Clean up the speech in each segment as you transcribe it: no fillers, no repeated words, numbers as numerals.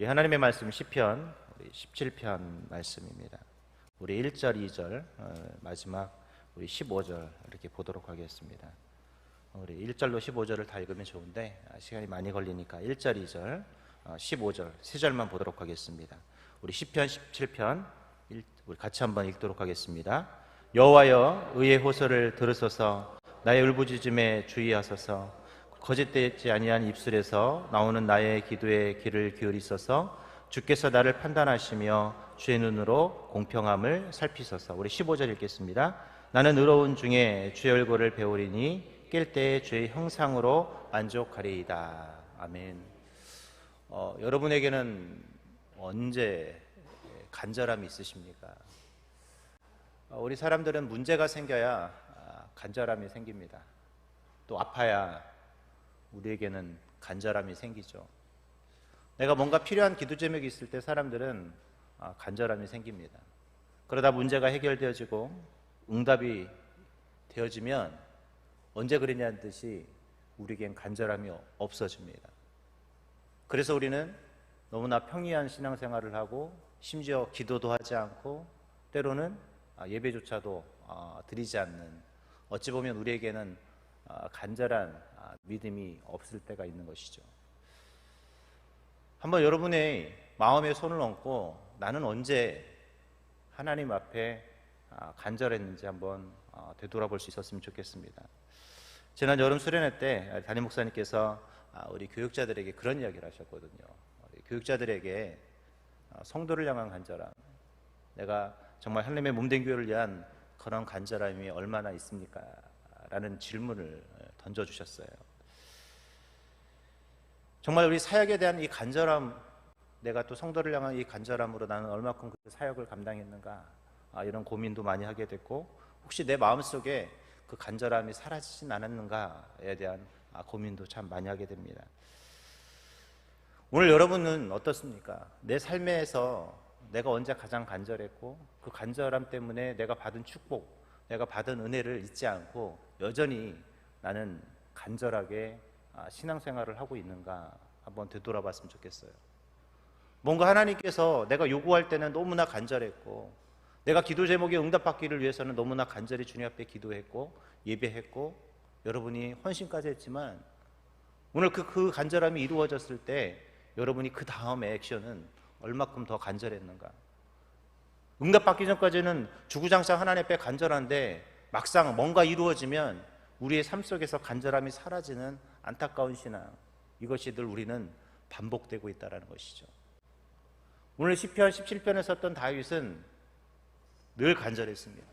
우리 하나님의 말씀 시편 17편 말씀입니다. 우리 1절, 2절, 마지막 우리 15절 이렇게 보도록 하겠습니다. 우리 1절로 15절을 다 읽으면 좋은데 시간이 많이 걸리니까 1절, 2절, 15절, 3절만 보도록 하겠습니다. 우리 시편 17편 우리 같이 한번 읽도록 하겠습니다. 여호와여 의의 호소를 들으소서. 나의 울부짖음에 주의하소서. 거짓되지 아니한 입술에서 나오는 나의 기도에 귀를 기울이소서. 주께서 나를 판단하시며 주의 눈으로 공평함을 살피소서. 우리 15절 읽겠습니다. 나는 의로운 중에 주의 얼굴을 배우리니 깰 때에 주의 형상으로 만족하리이다. 아멘. 여러분에게는 언제 간절함이 있으십니까? 우리 사람들은 문제가 생겨야 간절함이 생깁니다. 또 아파야 우리에게는 간절함이 생기죠. 내가 뭔가 필요한 기도 제목이 있을 때 사람들은 간절함이 생깁니다. 그러다 문제가 해결되어지고 응답이 되어지면 언제 그러냐는 듯이 우리에겐 간절함이 없어집니다. 그래서 우리는 너무나 평이한 신앙생활을 하고 심지어 기도도 하지 않고 때로는 예배조차도 드리지 않는, 어찌 보면 우리에게는 간절한 믿음이 없을 때가 있는 것이죠. 한번 여러분의 마음에 손을 얹고 나는 언제 하나님 앞에 간절했는지 한번 되돌아볼 수 있었으면 좋겠습니다. 지난 여름 수련회 때 담임 목사님께서 우리 교육자들에게 그런 이야기를 하셨거든요. 우리 교육자들에게 성도를 향한 간절함, 내가 정말 하나님의 몸된 교회를 위한 그런 간절함이 얼마나 있습니까? 라는 질문을 던져주셨어요. 정말 우리 사역에 대한 이 간절함, 내가 또 성도를 향한 이 간절함으로 나는 얼마큼 그 사역을 감당했는가, 이런 고민도 많이 하게 됐고, 혹시 내 마음속에 그 간절함이 사라지진 않았는가에 대한 고민도 참 많이 하게 됩니다. 오늘 여러분은 어떻습니까? 내 삶에서 내가 언제 가장 간절했고 그 간절함 때문에 내가 받은 축복, 내가 받은 은혜를 잊지 않고 여전히 나는 간절하게 신앙생활을 하고 있는가 한번 되돌아봤으면 좋겠어요. 뭔가 하나님께서 내가 요구할 때는 너무나 간절했고, 내가 기도 제목에 응답받기를 위해서는 너무나 간절히 주님 앞에 기도했고 예배했고 여러분이 헌신까지 했지만, 오늘 그 간절함이 이루어졌을 때 여러분이 그 다음에 액션은 얼마큼 더 간절했는가. 응답받기 전까지는 주구장창 하나님 앞에 간절한데 막상 뭔가 이루어지면 우리의 삶 속에서 간절함이 사라지는 안타까운 신앙, 이것이 늘 우리는 반복되고 있다는 것이죠. 오늘 시편 17편에 썼던 다윗은 늘 간절했습니다.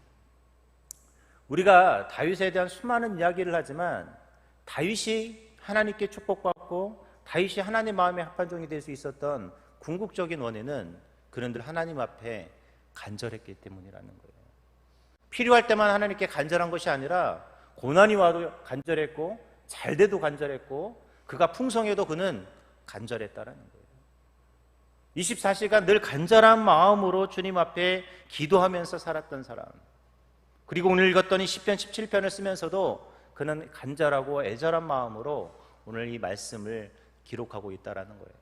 우리가 다윗에 대한 수많은 이야기를 하지만 다윗이 하나님께 축복받고 다윗이 하나님 마음에 합한 종이 될 수 있었던 궁극적인 원인은 그는 늘 하나님 앞에 간절했기 때문이라는 거예요. 필요할 때만 하나님께 간절한 것이 아니라 고난이 와도 간절했고 잘 돼도 간절했고 그가 풍성해도 그는 간절했다라는 거예요. 24시간 늘 간절한 마음으로 주님 앞에 기도하면서 살았던 사람, 그리고 오늘 읽었더니 시편 17편을 쓰면서도 그는 간절하고 애절한 마음으로 오늘 이 말씀을 기록하고 있다라는 거예요.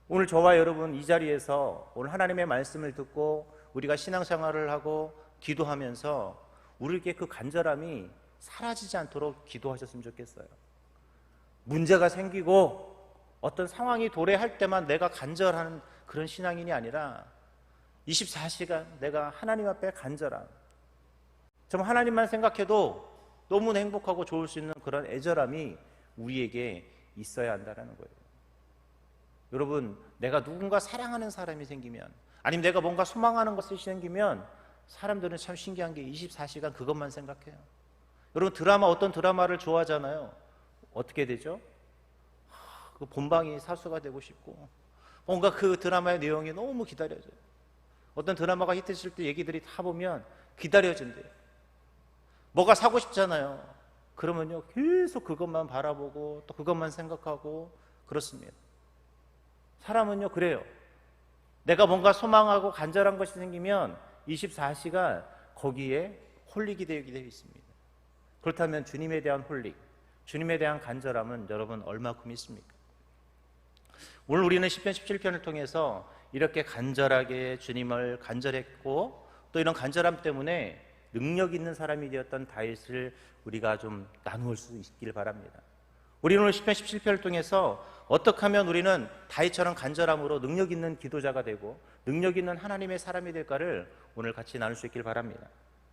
오늘 저와 여러분 이 자리에서 오늘 하나님의 말씀을 듣고 우리가 신앙생활을 하고 기도하면서 우리에게 그 간절함이 사라지지 않도록 기도하셨으면 좋겠어요. 문제가 생기고 어떤 상황이 도래할 때만 내가 간절한 그런 신앙인이 아니라 24시간 내가 하나님 앞에 간절함, 정말 하나님만 생각해도 너무나 행복하고 좋을 수 있는 그런 애절함이 우리에게 있어야 한다는 거예요. 여러분, 내가 누군가 사랑하는 사람이 생기면, 아니면 내가 뭔가 소망하는 것이 생기면 사람들은 참 신기한 게 24시간 그것만 생각해요. 여러분, 어떤 드라마를 좋아하잖아요. 어떻게 되죠? 그 본방이 사수가 되고 싶고 뭔가 그 드라마의 내용이 너무 기다려져요. 어떤 드라마가 히트했을 때 얘기들이 다 보면 기다려진대요. 뭐가 사고 싶잖아요. 그러면요 계속 그것만 바라보고 또 그것만 생각하고 그렇습니다. 사람은요 그래요. 내가 뭔가 소망하고 간절한 것이 생기면 24시간 거기에 홀릭이 되어 있습니다. 그렇다면 주님에 대한 홀릭, 주님에 대한 간절함은 여러분 얼마큼 있습니까? 오늘 우리는 시편 17편을 통해서 이렇게 간절하게 주님을 간절했고 또 이런 간절함 때문에 능력 있는 사람이 되었던 다윗을 우리가 좀 나누을 수 있기를 바랍니다. 우리는 오늘 시편 17편을 통해서 어떻게 하면 우리는 다윗처럼 간절함으로 능력 있는 기도자가 되고 능력 있는 하나님의 사람이 될까를 오늘 같이 나눌 수 있기를 바랍니다.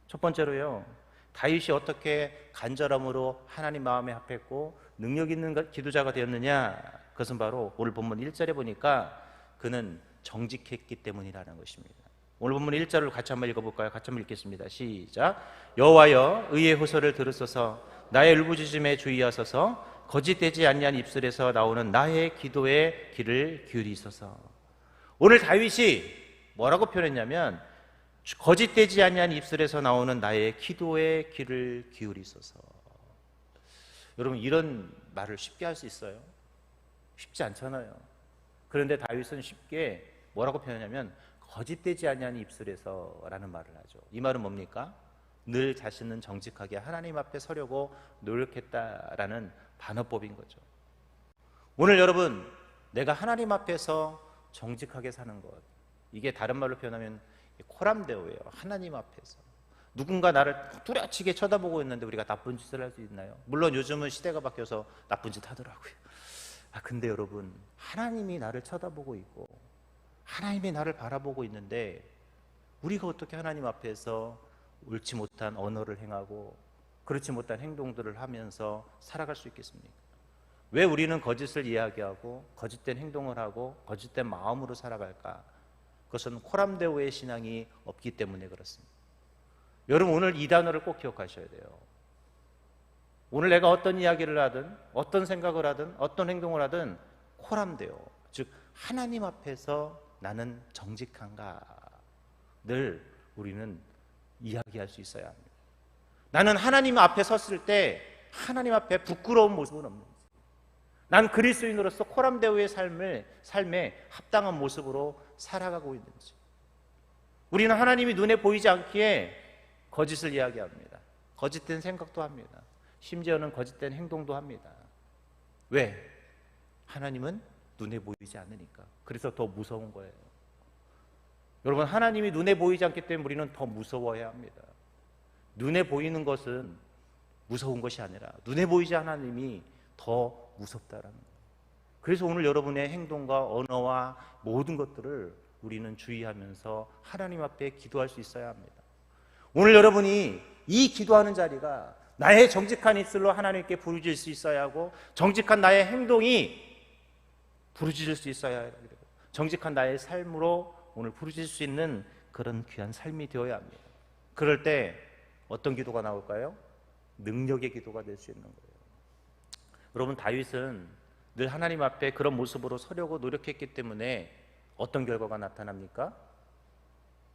첫 번째로요, 다윗이 어떻게 간절함으로 하나님 마음에 합했고 능력 있는 기도자가 되었느냐, 그것은 바로 오늘 본문 1절에 보니까 그는 정직했기 때문이라는 것입니다. 오늘 본문 1절을 같이 한번 읽어볼까요? 같이 한번 읽겠습니다. 시작. 여호와여 의의 호소를 들으소서, 나의 울부짖음에 주의하소서, 거짓되지 아니한 입술에서 나오는 나의 기도에 귀를 기울이소서. 오늘 다윗이 뭐라고 표현했냐면 거짓되지 아니한 입술에서 나오는 나의 기도에 귀를 기울이소서. 여러분, 이런 말을 쉽게 할 수 있어요? 쉽지 않잖아요. 그런데 다윗은 쉽게 뭐라고 표현하냐면 거짓되지 아니한 입술에서 라는 말을 하죠. 이 말은 뭡니까? 늘 자신은 정직하게 하나님 앞에 서려고 노력했다라는 반어법인 거죠. 오늘 여러분, 내가 하나님 앞에서 정직하게 사는 것, 이게 다른 말로 표현하면 코람데오예요. 하나님 앞에서 누군가 나를 뚜렷하게 쳐다보고 있는데 우리가 나쁜 짓을 할 수 있나요? 물론 요즘은 시대가 바뀌어서 나쁜 짓 하더라고요. 근데 여러분, 하나님이 나를 쳐다보고 있고 하나님이 나를 바라보고 있는데 우리가 어떻게 하나님 앞에서 옳지 못한 언어를 행하고 그렇지 못한 행동들을 하면서 살아갈 수 있겠습니까? 왜 우리는 거짓을 이야기하고 거짓된 행동을 하고 거짓된 마음으로 살아갈까? 그것은 코람데오의 신앙이 없기 때문에 그렇습니다. 여러분, 오늘 이 단어를 꼭 기억하셔야 돼요. 오늘 내가 어떤 이야기를 하든 어떤 생각을 하든 어떤 행동을 하든 코람데오, 즉 하나님 앞에서 나는 정직한가 늘 우리는 이야기할 수 있어야 합니다. 나는 하나님 앞에 섰을 때 하나님 앞에 부끄러운 모습은 없는지, 난 그리스도인으로서 코람데오의 삶에 합당한 모습으로 살아가고 있는지. 우리는 하나님이 눈에 보이지 않기에 거짓을 이야기합니다. 거짓된 생각도 합니다. 심지어는 거짓된 행동도 합니다. 왜? 하나님은 눈에 보이지 않으니까. 그래서 더 무서운 거예요. 여러분, 하나님이 눈에 보이지 않기 때문에 우리는 더 무서워해야 합니다. 눈에 보이는 것은 무서운 것이 아니라 눈에 보이지 않는 하나님이 더 무섭다라는 거예요. 그래서 오늘 여러분의 행동과 언어와 모든 것들을 우리는 주의하면서 하나님 앞에 기도할 수 있어야 합니다. 오늘 여러분이 이 기도하는 자리가 나의 정직한 입술로 하나님께 부르짖을 수 있어야 하고 정직한 나의 행동이 부르짖을 수 있어야 해요. 정직한 나의 삶으로 오늘 부르짖을 수 있는 그런 귀한 삶이 되어야 합니다. 그럴 때 어떤 기도가 나올까요? 능력의 기도가 될 수 있는 거예요. 여러분, 다윗은 늘 하나님 앞에 그런 모습으로 서려고 노력했기 때문에 어떤 결과가 나타납니까?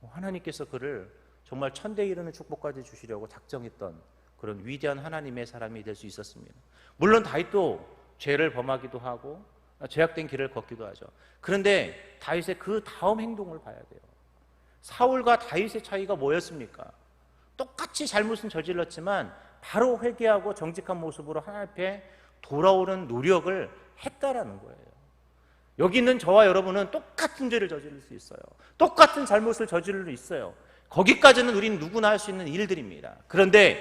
하나님께서 그를 정말 천대에 이르는 축복까지 주시려고 작정했던 그런 위대한 하나님의 사람이 될 수 있었습니다. 물론 다윗도 죄를 범하기도 하고 죄악된 길을 걷기도 하죠. 그런데 다윗의 그 다음 행동을 봐야 돼요. 사울과 다윗의 차이가 뭐였습니까? 똑같이 잘못은 저질렀지만 바로 회개하고 정직한 모습으로 하나님 앞에 돌아오는 노력을 했다라는 거예요. 여기 있는 저와 여러분은 똑같은 죄를 저지를 수 있어요. 똑같은 잘못을 저지를 수 있어요. 거기까지는 우리는 누구나 할 수 있는 일들입니다. 그런데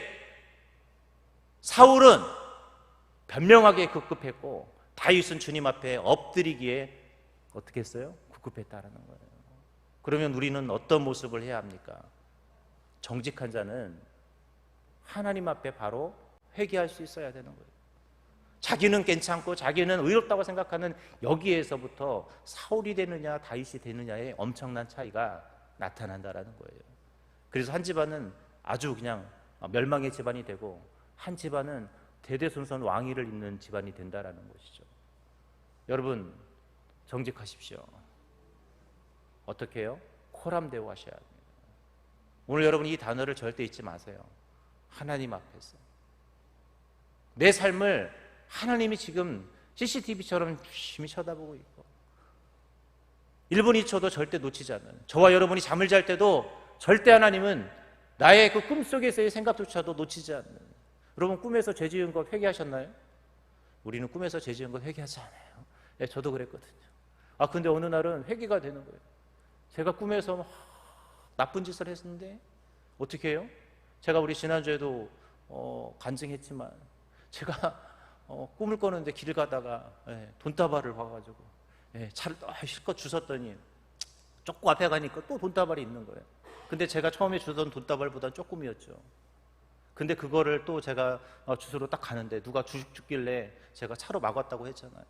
사울은 변명하기에 급급했고 다윗은 주님 앞에 엎드리기에 어떻게 했어요? 급급했다라는 거예요. 그러면 우리는 어떤 모습을 해야 합니까? 정직한 자는 하나님 앞에 바로 회개할 수 있어야 되는 거예요. 자기는 괜찮고 자기는 의롭다고 생각하는 여기에서부터 사울이 되느냐 다윗이 되느냐의 엄청난 차이가 나타난다라는 거예요. 그래서 한 집안은 아주 그냥 멸망의 집안이 되고 한 집안은 대대손손 왕위를 잇는 집안이 된다라는 것이죠. 여러분, 정직하십시오. 어떻게 해요? 코람데오 하셔야 합니다. 오늘 여러분 이 단어를 절대 잊지 마세요. 하나님 앞에서 내 삶을 하나님이 지금 CCTV처럼 유심히 쳐다보고 있고 1분 2초도 절대 놓치지 않는, 저와 여러분이 잠을 잘 때도 절대 하나님은 나의 그 꿈속에서의 생각조차도 놓치지 않는. 여러분, 꿈에서 죄 지은 거 회개하셨나요? 우리는 꿈에서 죄 지은 거 회개하지 않아요. 저도 그랬거든요. 근데 어느 날은 회개가 되는 거예요. 제가 꿈에서 막 나쁜 짓을 했는데 어떻게 해요? 제가 우리 지난주에도 간증했지만 제가 꿈을 꿨는데 길 가다가 돈다발을 봐가지고 차를 실컷 주웠더니 조금 앞에 가니까 또 돈다발이 있는 거예요. 근데 제가 처음에 주던 돈다발보다 조금이었죠. 근데 그거를 또 제가 주소로 딱 가는데 누가 주식 주길래 제가 차로 막았다고 했잖아요.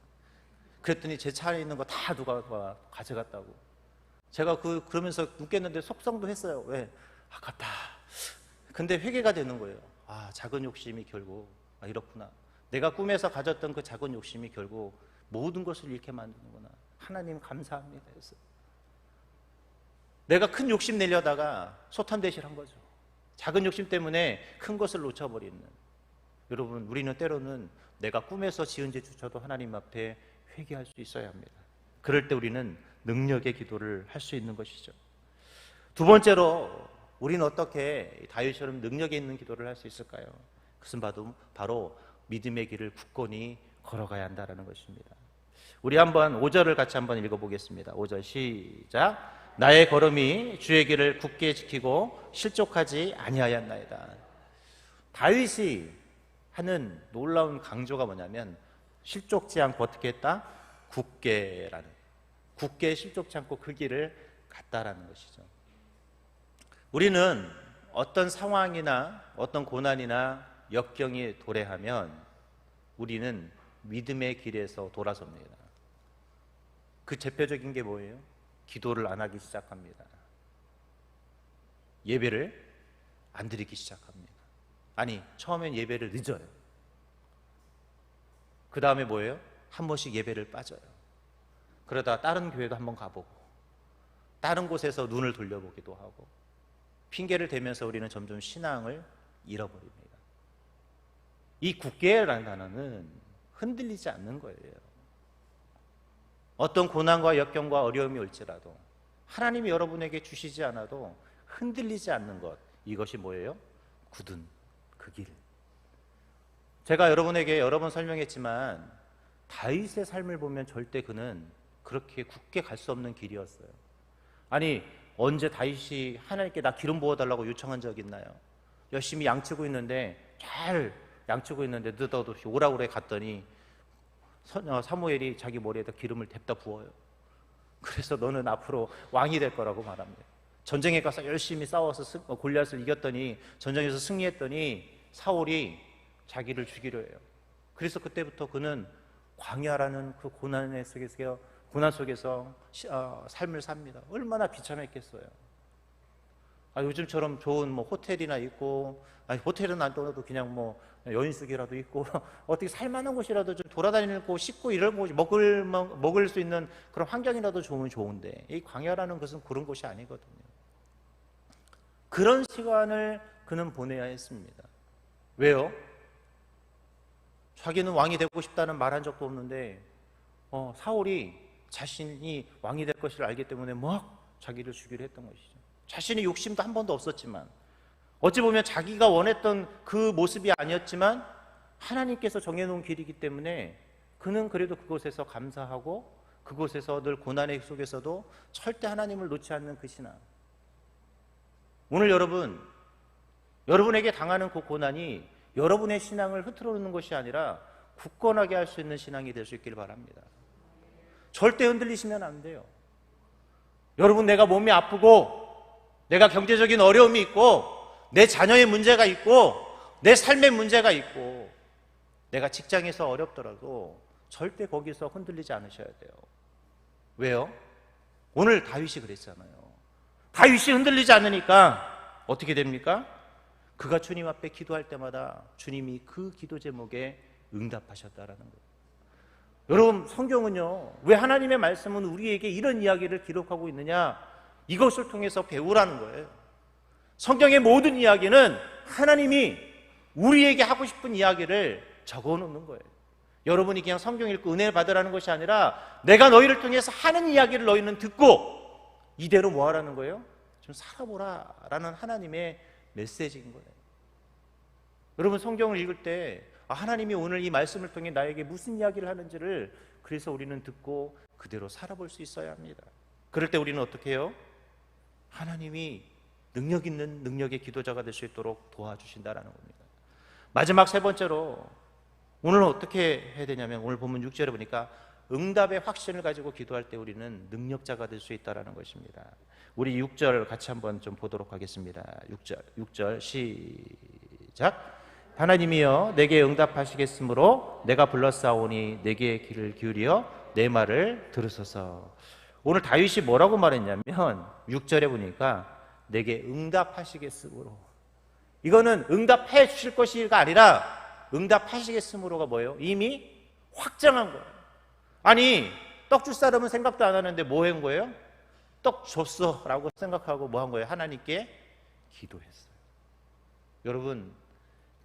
그랬더니 제 차에 있는 거 다 누가 가져갔다고. 제가 그러면서 웃겠는데 속상도 했어요. 왜? 아깝다. 근데 회개가 되는 거예요. 작은 욕심이 결국 이렇구나. 내가 꿈에서 가졌던 그 작은 욕심이 결국 모든 것을 잃게 만드는구나. 하나님 감사합니다 했어요. 내가 큰 욕심 내려다가 소탄대실한 거죠. 작은 욕심 때문에 큰 것을 놓쳐버리는. 여러분, 우리는 때로는 내가 꿈에서 지은 죄조차도 하나님 앞에 회개할 수 있어야 합니다. 그럴 때 우리는 능력의 기도를 할 수 있는 것이죠. 두 번째로 우리는 어떻게 다윗처럼 능력이 있는 기도를 할 수 있을까요? 그것은 바로 믿음의 길을 굳건히 걸어가야 한다는 것입니다. 우리 한번 5절을 같이 한번 읽어보겠습니다. 5절 시작. 나의 걸음이 주의 길을 굳게 지키고 실족하지 아니하였나이다. 다윗이 하는 놀라운 강조가 뭐냐면 실족지 않고 어떻게 했다? 굳게 실족지 않고 그 길을 갔다라는 것이죠. 우리는 어떤 상황이나 어떤 고난이나 역경이 도래하면 우리는 믿음의 길에서 돌아섭니다. 그 대표적인 게 뭐예요? 기도를 안 하기 시작합니다. 예배를 안 드리기 시작합니다. 처음엔 예배를 늦어요. 그 다음에 뭐예요? 한 번씩 예배를 빠져요. 그러다 다른 교회도 한번 가보고 다른 곳에서 눈을 돌려보기도 하고 핑계를 대면서 우리는 점점 신앙을 잃어버립니다. 이 굳게라는 단어는 흔들리지 않는 거예요. 어떤 고난과 역경과 어려움이 올지라도 하나님이 여러분에게 주시지 않아도 흔들리지 않는 것, 이것이 뭐예요? 굳은 그 길. 제가 여러분에게 여러 번 설명했지만 다윗의 삶을 보면 절대 그는 그렇게 굳게 갈 수 없는 길이었어요. 언제 다윗이 하나님께 나 기름 부어달라고 요청한 적 있나요? 열심히 양치고 있는데 잘 양치고 있는데 느닷없이 오라고 그래 갔더니 사무엘이 자기 머리에다 기름을 댑다 부어요. 그래서 너는 앞으로 왕이 될 거라고 말합니다. 전쟁에 가서 열심히 싸워서 골리앗을 이겼더니 전쟁에서 승리했더니 사울이 자기를 죽이려 해요. 그래서 그때부터 그는 광야라는 그 고난 속에서 삶을 삽니다. 얼마나 비참했겠어요. 요즘처럼 좋은 호텔이나 있고, 호텔은 안 떠나도 그냥 여인숙이라도 있고 어떻게 살만한 곳이라도 좀 돌아다니고 씻고 이런 곳 먹을 수 있는 그런 환경이라도 좋은데 이 광야라는 것은 그런 곳이 아니거든요. 그런 시간을 그는 보내야 했습니다. 왜요? 자기는 왕이 되고 싶다는 말한 적도 없는데 사울이 자신이 왕이 될 것을 알기 때문에 자기를 죽이려 했던 것이죠. 자신의 욕심도 한 번도 없었지만 어찌 보면 자기가 원했던 그 모습이 아니었지만 하나님께서 정해놓은 길이기 때문에 그는 그래도 그곳에서 감사하고 그곳에서 늘 고난의 속에서도 절대 하나님을 놓지 않는 그 신앙. 오늘 여러분에게 당하는 그 고난이 여러분의 신앙을 흐트러 놓는 것이 아니라 굳건하게 할 수 있는 신앙이 될 수 있길 바랍니다. 절대 흔들리시면 안 돼요. 여러분, 내가 몸이 아프고 내가 경제적인 어려움이 있고 내 자녀의 문제가 있고 내 삶의 문제가 있고 내가 직장에서 어렵더라도 절대 거기서 흔들리지 않으셔야 돼요. 왜요? 오늘 다윗이 그랬잖아요. 다윗이 흔들리지 않으니까 어떻게 됩니까? 그가 주님 앞에 기도할 때마다 주님이 그 기도 제목에 응답하셨다라는 거예요. 여러분, 성경은요, 왜 하나님의 말씀은 우리에게 이런 이야기를 기록하고 있느냐? 이것을 통해서 배우라는 거예요. 성경의 모든 이야기는 하나님이 우리에게 하고 싶은 이야기를 적어놓는 거예요. 여러분이 그냥 성경 읽고 은혜를 받으라는 것이 아니라 내가 너희를 통해서 하는 이야기를 너희는 듣고 이대로 뭐 하라는 거예요? 좀 살아보라 라는 하나님의 메시지인 거예요. 여러분, 성경을 읽을 때 하나님이 오늘 이 말씀을 통해 나에게 무슨 이야기를 하는지를 그래서 우리는 듣고 그대로 살아볼 수 있어야 합니다. 그럴 때 우리는 어떻게 해요? 하나님이 능력 있는 능력의 기도자가 될 수 있도록 도와주신다라는 겁니다. 마지막 세 번째로 오늘 어떻게 해야 되냐면 오늘 본문 6절에 보니까 응답의 확신을 가지고 기도할 때 우리는 능력자가 될 수 있다는 것입니다. 우리 6절 같이 한번 좀 보도록 하겠습니다. 6절 시작. 하나님이여 내게 응답하시겠으므로 내가 불렀사오니 내게 귀를 기울여 내 말을 들으소서. 오늘 다윗이 뭐라고 말했냐면 6절에 보니까 내게 응답하시겠으므로, 이거는 응답해 주실 것이가 아니라 응답하시겠으므로가 뭐예요? 이미 확정한 거예요. 아니 떡 줄 사람은 생각도 안 하는데 뭐 한 거예요? 떡 줬어 라고 생각하고 뭐 한 거예요? 하나님께 기도했어요. 여러분,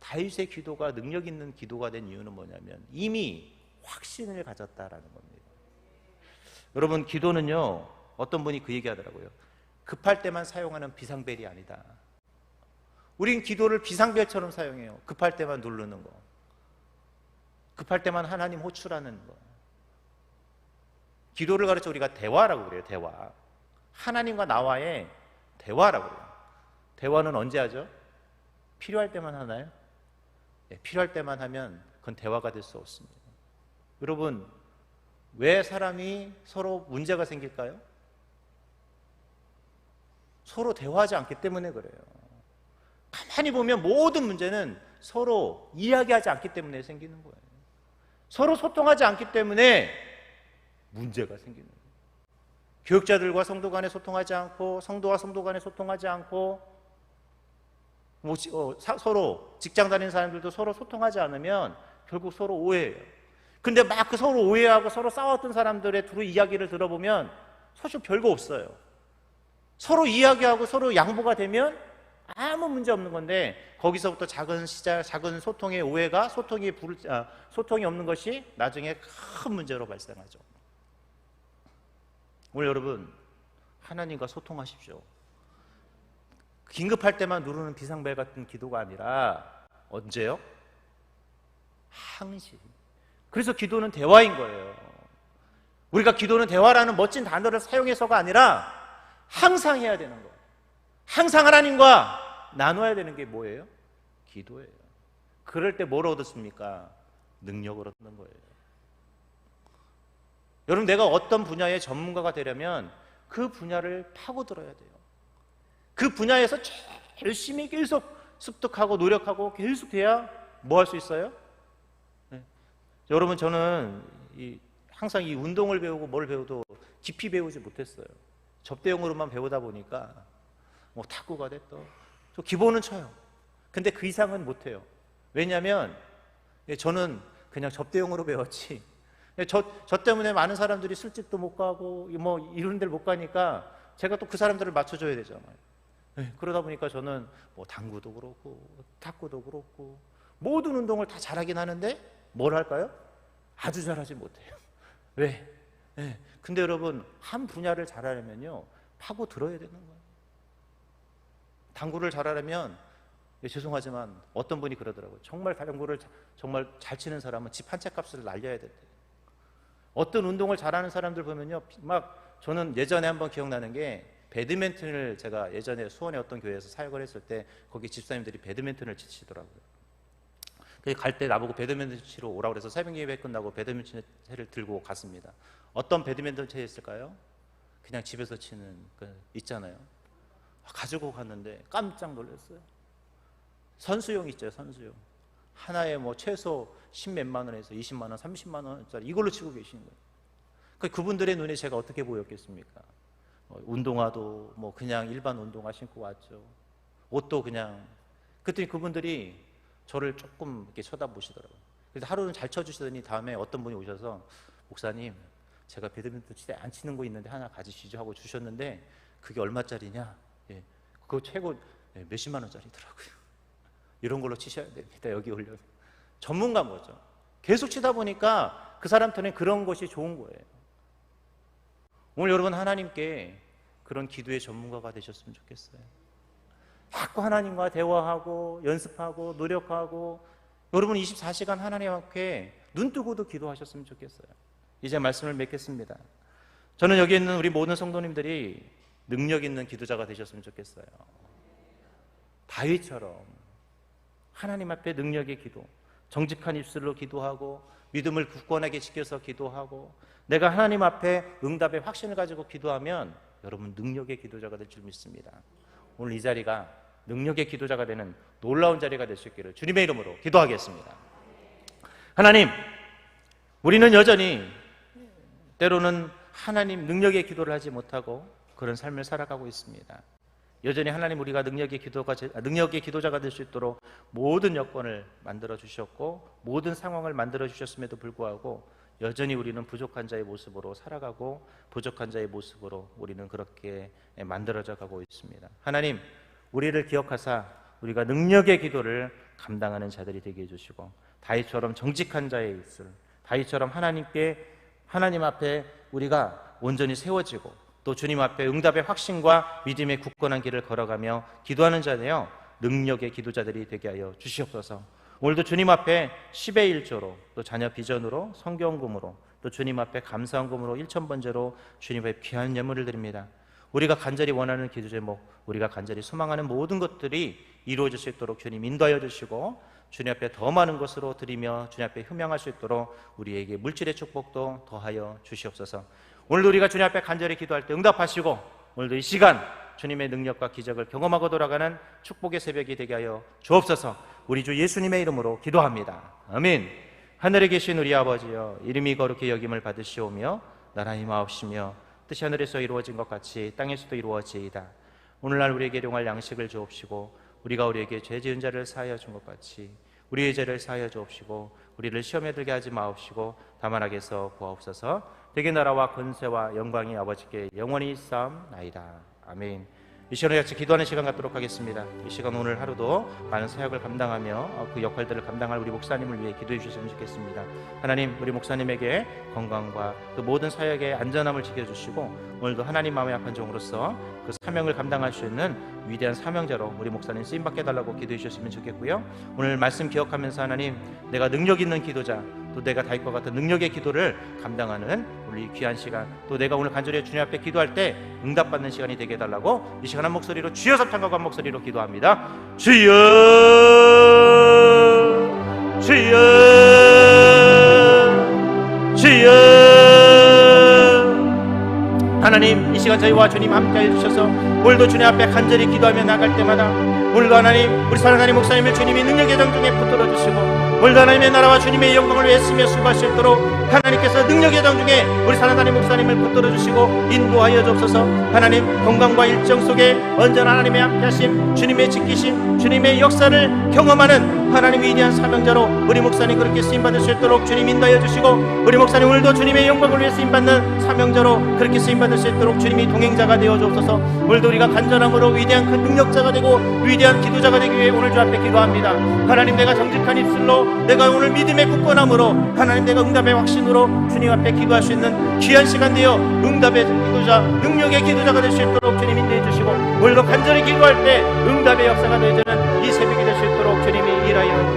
다윗의 기도가 능력 있는 기도가 된 이유는 뭐냐면 이미 확신을 가졌다라는 겁니다. 여러분, 기도는요, 어떤 분이 그 얘기 하더라고요. 급할 때만 사용하는 비상벨이 아니다. 우린 기도를 비상벨처럼 사용해요. 급할 때만 누르는 거, 급할 때만 하나님 호출하는 거. 기도를 가르쳐 우리가 대화라고 그래요. 대화, 하나님과 나와의 대화라고 그래요. 대화는 언제 하죠? 필요할 때만 하나요? 네, 필요할 때만 하면 그건 대화가 될 수 없습니다. 여러분, 왜 사람이 서로 문제가 생길까요? 서로 대화하지 않기 때문에 그래요. 가만히 보면 모든 문제는 서로 이야기하지 않기 때문에 생기는 거예요. 서로 소통하지 않기 때문에 문제가 생기는 거예요. 교육자들과 성도 간에 소통하지 않고, 성도와 성도 간에 소통하지 않고, 서로 직장 다니는 사람들도 서로 소통하지 않으면 결국 서로 오해해요. 근데 막 그 서로 오해하고 서로 싸웠던 사람들의 두루 이야기를 들어보면 사실 별거 없어요. 서로 이야기하고 서로 양보가 되면 아무 문제 없는 건데, 거기서부터 작은 시작, 작은 소통의 오해가 소통이 없는 것이 나중에 큰 문제로 발생하죠. 오늘 여러분, 하나님과 소통하십시오. 긴급할 때만 누르는 비상벨 같은 기도가 아니라 언제요? 항시. 그래서 기도는 대화인 거예요. 우리가 기도는 대화라는 멋진 단어를 사용해서가 아니라 항상 해야 되는 거예요. 항상 하나님과 나눠야 되는 게 뭐예요? 기도예요. 그럴 때 뭘 얻었습니까? 능력을 얻는 거예요. 여러분, 내가 어떤 분야의 전문가가 되려면 그 분야를 파고들어야 돼요. 그 분야에서 열심히 계속 습득하고 노력하고 계속 돼야 뭐 할 수 있어요? 네. 여러분, 저는 항상 이 운동을 배우고 뭘 배워도 깊이 배우지 못했어요. 접대용으로만 배우다 보니까 뭐 탁구가 됐던, 저 기본은 쳐요. 근데 그 이상은 못해요. 왜냐하면 저는 그냥 접대용으로 배웠지, 저 때문에 많은 사람들이 술집도 못 가고 뭐 이런 데를 못 가니까 제가 또 그 사람들을 맞춰줘야 되잖아요. 그러다 보니까 저는 뭐 당구도 그렇고 탁구도 그렇고 모든 운동을 다 잘하긴 하는데 뭘 할까요? 아주 잘하지 못해요. 왜? 근데 여러분, 한 분야를 잘하려면요, 파고 들어야 되는 거예요. 당구를 잘하려면, 죄송하지만 어떤 분이 그러더라고요. 정말 당구를 정말 잘 치는 사람은 집 한 채 값을 날려야 된대. 어떤 운동을 잘하는 사람들 보면요, 막, 저는 예전에 한번 기억나는 게, 배드민턴을 제가 예전에 수원의 어떤 교회에서 사역을 했을 때 거기 집사님들이 배드민턴을 치시더라고요. 갈 때 나보고 배드민턴 치러 오라고 그래서 새벽 예배 끝나고 배드민턴 채를 들고 갔습니다. 어떤 배드민턴 채였을까요? 그냥 집에서 치는 그 있잖아요. 가지고 갔는데 깜짝 놀랐어요. 선수용 있죠, 선수용. 하나에 뭐 최소 10몇만 원에서 20만 원, 30만 원짜리 이걸로 치고 계시는 거예요. 그분들의 눈에 제가 어떻게 보였겠습니까? 운동화도 뭐 그냥 일반 운동화 신고 왔죠. 옷도 그냥. 그랬더니 그분들이 저를 조금 이렇게 쳐다보시더라고요. 그래서 하루는 잘 쳐주시더니 다음에 어떤 분이 오셔서, 목사님, 제가 배드민턴 칠 때 안 치는 거 있는데 하나 가지시죠 하고 주셨는데, 그게 얼마짜리냐? 그거 최고 몇십만 원짜리더라고요. 이런 걸로 치셔야 됩니다. 여기 오려면. 전문가인 거죠. 계속 치다 보니까 그 사람한테는 그런 것이 좋은 거예요. 오늘 여러분, 하나님께 그런 기도의 전문가가 되셨으면 좋겠어요. 자꾸 하나님과 대화하고 연습하고 노력하고, 여러분 24시간 하나님 앞에 눈 뜨고도 기도하셨으면 좋겠어요. 이제 말씀을 맺겠습니다. 저는 여기 있는 우리 모든 성도님들이 능력 있는 기도자가 되셨으면 좋겠어요. 다윗처럼 하나님 앞에 능력의 기도, 정직한 입술로 기도하고 믿음을 굳건하게 지켜서 기도하고 내가 하나님 앞에 응답의 확신을 가지고 기도하면 여러분 능력의 기도자가 될 줄 믿습니다. 오늘 이 자리가 능력의 기도자가 되는 놀라운 자리가 될 수 있기를 주님의 이름으로 기도하겠습니다. 하나님, 우리는 여전히 때로는 하나님 능력의 기도를 하지 못하고 그런 삶을 살아가고 있습니다. 여전히 하나님 우리가 능력의 기도자가 될 수 있도록 모든 여건을 만들어 주셨고 모든 상황을 만들어 주셨음에도 불구하고 여전히 우리는 부족한 자의 모습으로 살아가고 부족한 자의 모습으로 우리는 그렇게 만들어져 가고 있습니다. 하나님, 우리를 기억하사 우리가 능력의 기도를 감당하는 자들이 되게 해주시고 다윗처럼 정직한 자의 입술, 다윗처럼 하나님 앞에 우리가 온전히 세워지고 또 주님 앞에 응답의 확신과 믿음의 굳건한 길을 걸어가며 기도하는 자되어 능력의 기도자들이 되게 하여 주시옵소서. 오늘도 주님 앞에 10의 1조로 또 자녀 비전으로 성경금으로 또 주님 앞에 감사헌금으로 1,000번제로 주님 앞에 귀한 예물을 드립니다. 우리가 간절히 원하는 기도 제목, 우리가 간절히 소망하는 모든 것들이 이루어질 수 있도록 주님 인도하여 주시고 주님 앞에 더 많은 것으로 드리며 주님 앞에 흠양할 수 있도록 우리에게 물질의 축복도 더하여 주시옵소서. 오늘도 우리가 주님 앞에 간절히 기도할 때 응답하시고 오늘도 이 시간 주님의 능력과 기적을 경험하고 돌아가는 축복의 새벽이 되게 하여 주옵소서. 우리 주 예수님의 이름으로 기도합니다. 아멘. 하늘에 계신 우리 아버지여, 이름이 거룩히 여김을 받으시오며 나라의 마옵시며 뜻이 하늘에서 이루어진 것 같이 땅에서도 이루어지이다. 오늘날 우리에게 일용할 양식을 주옵시고 우리가 우리에게 죄 지은 자를 사하여 준 것 같이 우리의 죄를 사하여 주옵시고 우리를 시험에 들게 하지 마옵시고 다만 악에서 구하옵소서. 되게 나라와 권세와 영광이 아버지께 영원히 있사옵나이다. 아멘. 이 시간에 같이 기도하는 시간 갖도록 하겠습니다. 이 시간 오늘 하루도 많은 사역을 감당하며 그 역할들을 감당할 우리 목사님을 위해 기도해 주셨으면 좋겠습니다. 하나님, 우리 목사님에게 건강과 그 모든 사역의 안전함을 지켜주시고 오늘도 하나님 마음의 약한 종으로서 그 사명을 감당할 수 있는 위대한 사명자로 우리 목사님 쓰임받게 해달라고 기도해 주셨으면 좋겠고요. 오늘 말씀 기억하면서 하나님, 내가 능력 있는 기도자, 또 내가 다윗과 같은 능력의 기도를 감당하는 우리 귀한 시간, 또 내가 오늘 간절히 주님 앞에 기도할 때 응답받는 시간이 되게 해달라고 이 시간 한 목소리로 주여 삼창과 한 목소리로 기도합니다. 주여 주여 주여. 하나님, 이 시간 저희와 주님 함께 해주셔서 오늘도 주님 앞에 간절히 기도하며 나갈 때마다 오늘도 하나님, 우리 사랑하는 목사님을 주님이 능력의 정중에 붙들어 주시고 오늘도 하나님의 나라와 주님의 영광을 위해 쓰며 수고할 수 있도록 하나님께서 능력의 정중에 우리 사랑하는 목사님을 붙들어 주시고 인도하여 주옵소서. 하나님, 건강과 일정 속에 언제나 하나님의 함께하심, 주님의 지키심, 주님의 역사를 경험하는 하나님 위대한 사명자로 우리 목사님 그렇게 쓰임받을 수 있도록 주님 인도하여 주시고 우리 목사님 오늘도 주님의 영광을 위해 쓰임받는 사명자로 그렇게 쓰임받을 수 있도록 주님이 동행자가 되어 주옵소서. 오늘도 우리가 간절함으로 위대한 그 능력자가 되고 위대한 기도자가 되기 위해 오늘 주 앞에 기도합니다. 하나님, 내가 정직한 입술로, 내가 오늘 믿음의 굳건함으로, 하나님 내가 응답의 확신으로 주님 앞에 기도할 수 있는 귀한 시간 되어 응답의 기도자, 능력의 기도자가 될 수 있도록 주님 인도해 주시고 오늘도 간절히 기도할 때 응답의 역사가 되어지는 이 새벽이 될 수 있도록 주님이 일하여